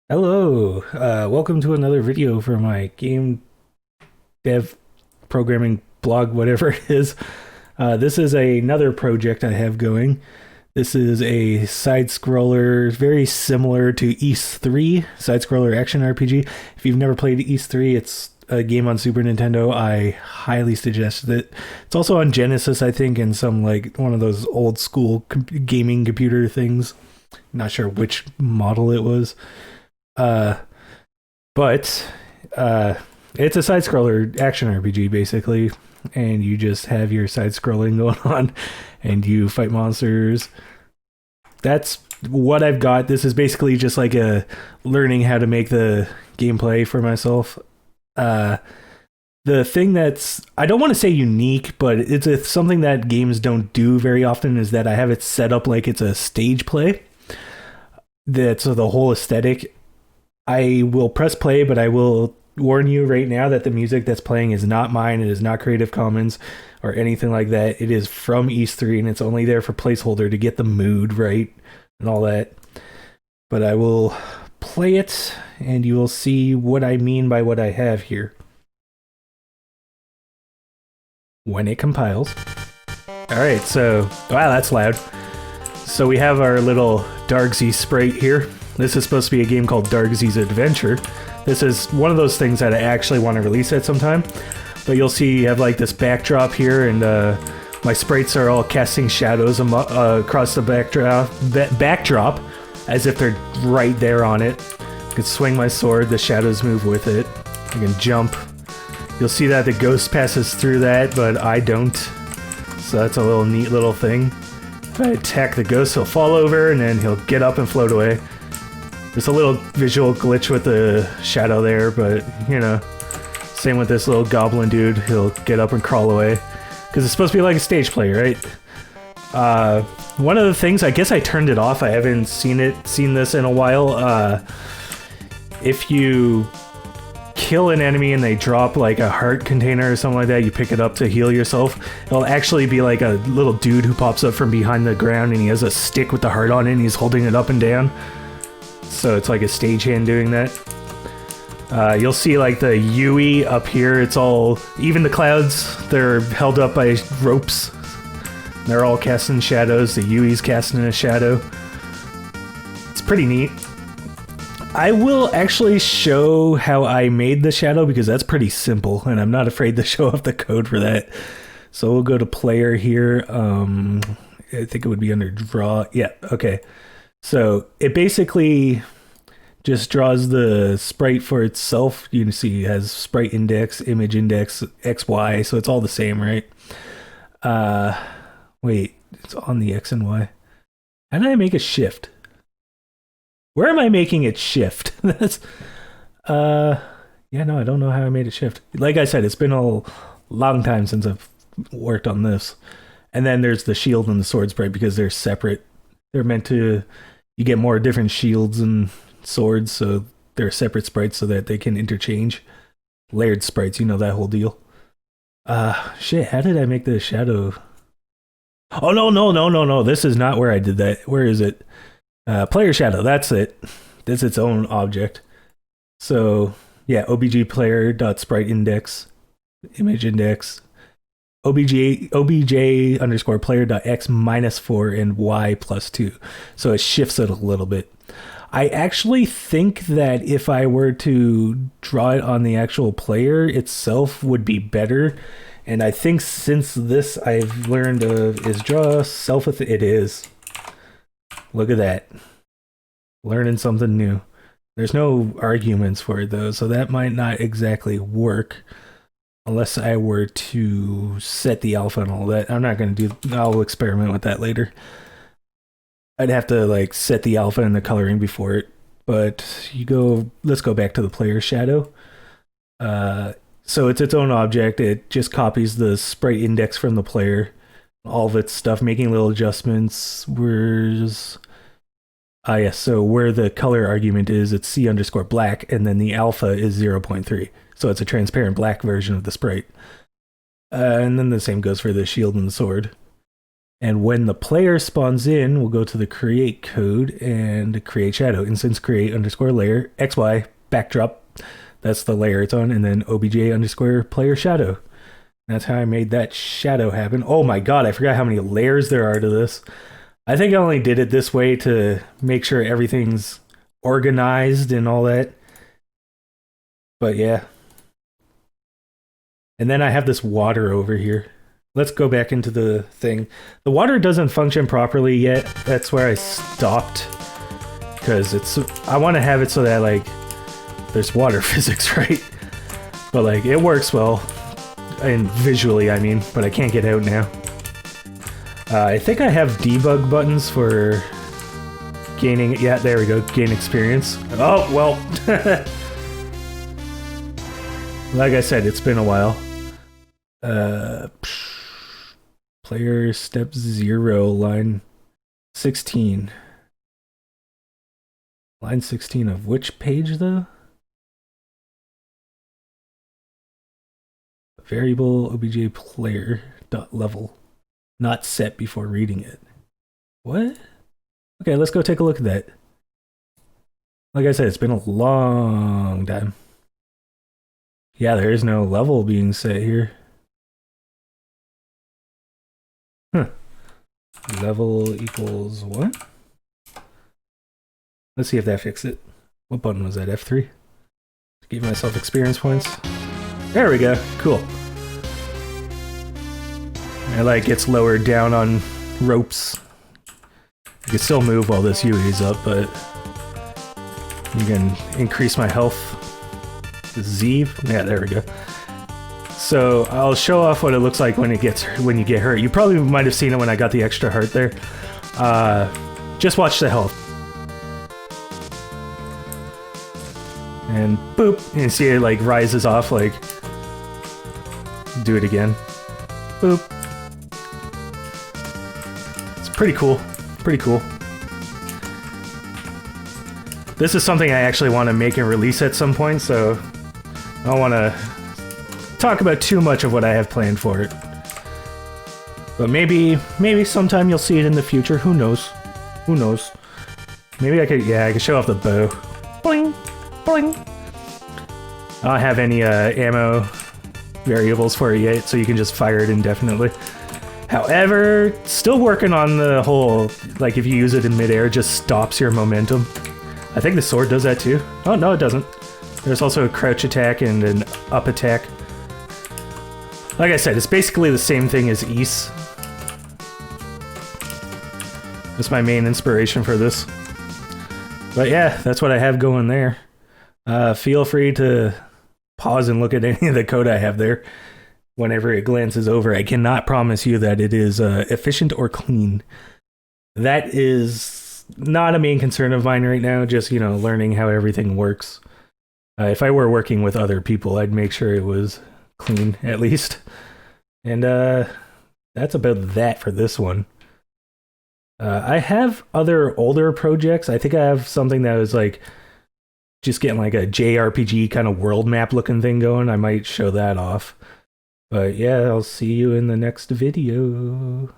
Hello, welcome to another video for my game dev programming blog, whatever it is. This is another project I have going. This is a side scroller, very similar to Ys 3, side scroller action RPG. If you've never played Ys 3, it's a game on Super Nintendo. I highly suggest it. It's also on Genesis, I think, and some like one of those old school gaming computer things. Not sure which model it was. Uh, but it's a side scroller action RPG basically, and you just have your side scrolling going on, and you fight monsters. That's what I've got. This is basically just like a learning how to make the gameplay for myself. Uh, the thing that's I don't want to say unique, but something that games don't do very often is that I have it set up like it's a stage play. That's the whole aesthetic. I will press play, but I will warn you right now that the music that's playing is not mine. It is not Creative Commons or anything like that. It is from Ys 3, and it's only there for placeholder to get the mood right and all that. But I will play it, and you will see what I mean by what I have here when it compiles. All right, so wow, that's loud. So we have our little Dargsy sprite here. This is supposed to be a game called Dargsy's Adventure. This is one of those things that I actually want to release at some time. But you'll see you have like this backdrop here, and my sprites are all casting shadows across the backdrop as if they're right there on it. I can swing my sword, the shadows move with it. I can jump. You'll see that the ghost passes through that, but I don't. So that's a little neat little thing. If I attack the ghost, he'll fall over, and then he'll get up and float away. There's a little visual glitch with the shadow there, but, you know, same with this little goblin dude. He'll get up and crawl away. Because it's supposed to be like a stage play, right? One of the things, I guess I turned it off. I haven't seen this in a while. If you kill an enemy and they drop like a heart container or something like that, you pick it up to heal yourself. It'll actually be like a little dude who pops up from behind the ground, and he has a stick with the heart on it, and he's holding it up and down. So it's like a stagehand doing that. You'll see like the Yui up here. It's all, even the clouds, they're held up by ropes. They're all casting shadows. The Yui's casting a shadow. It's pretty neat. I will actually show how I made the shadow because that's pretty simple, and I'm not afraid to show off the code for that. So we'll go to player here. I think it would be under draw. Yeah, okay. So it basically just draws the sprite for itself. You can see it has sprite index, image index, XY, so it's all the same, right? Wait, it's on the X and Y. How did I make a shift? Where am I making it shift? That's yeah, no, I don't know how I made it shift. Like I said, it's been a long time since I've worked on this. And then there's the shield and the sword sprite because they're separate. They're meant to, you get more different shields and swords, so they're separate sprites so that they can interchange. Layered sprites, you know that whole deal. Shit, how did I make the shadow? Oh, no. This is not where I did that. Where is it? Player shadow, that's it. That's its own object. So, yeah, obj player dot sprite index, image index, obj underscore player dot x minus 4 and y plus 2. So it shifts it a little bit. I actually think that if I were to draw it on the actual player itself would be better. And I think since this I've learned is draw self with it is. Look at that. Learning something new. There's no arguments for it though, so that might not exactly work. Unless I were to set the alpha and all that. I'm not going to do, I'll experiment with that later. I'd have to like set the alpha and the coloring before it. But let's go back to the player shadow. So it's its own object. It just copies the sprite index from the player. All of its stuff, making little adjustments. Yes, so where the color argument is, it's C underscore black, and then the alpha is 0.3. So it's a transparent black version of the sprite. And then the same goes for the shield and the sword. And when the player spawns in, we'll go to the create code and create shadow. Instance create underscore layer XY backdrop. That's the layer it's on. And then obj underscore player shadow. That's how I made that shadow happen. Oh my god, I forgot how many layers there are to this. I think I only did it this way to make sure everything's organized and all that. But yeah. And then I have this water over here. Let's go back into the thing. The water doesn't function properly yet. That's where I stopped. Because I want to have it so that, like, there's water physics, right? But, like, it works well. And visually, I mean. But I can't get out now. I think I have debug buttons for gaining... Yeah, there we go. Gain experience. Oh, well. Like I said, it's been a while. Player step 0, line 16. Line 16 of which page, though? Variable obj player dot level. Not set before reading it. What? Okay, let's go take a look at that. Like I said, it's been a long time. Yeah, there is no level being set here. Huh. Level equals what? Let's see if that fixed it. What button was that? F3? Give myself experience points. There we go. Cool. It like gets lowered down on ropes. You can still move while this UE is up, but you can increase my health. Z? Yeah, there we go. So I'll show off what it looks like when you get hurt. You probably might have seen it when I got the extra heart there. Just watch the health. And boop, and you see it like rises off, like, do it again. Boop. It's pretty cool. Pretty cool. This is something I actually want to make and release at some point, so I don't want to talk about too much of what I have planned for it. But maybe sometime you'll see it in the future. Who knows? Who knows? Maybe I could show off the bow. Bling! Bling! I don't have any ammo variables for it yet, so you can just fire it indefinitely. However, still working on the whole, like, if you use it in midair, it just stops your momentum. I think the sword does that too. Oh, no, it doesn't. There's also a crouch attack and an up attack. Like I said, it's basically the same thing as Ys. That's my main inspiration for this. But yeah, that's what I have going there. Feel free to pause and look at any of the code I have there whenever it glances over. I cannot promise you that it is efficient or clean. That is not a main concern of mine right now, just, you know, learning how everything works. If I were working with other people, I'd make sure it was clean, at least. And that's about that for this one. I have other older projects. I think I have something that was like just getting like a JRPG kind of world map looking thing going. I might show that off. But yeah, I'll see you in the next video.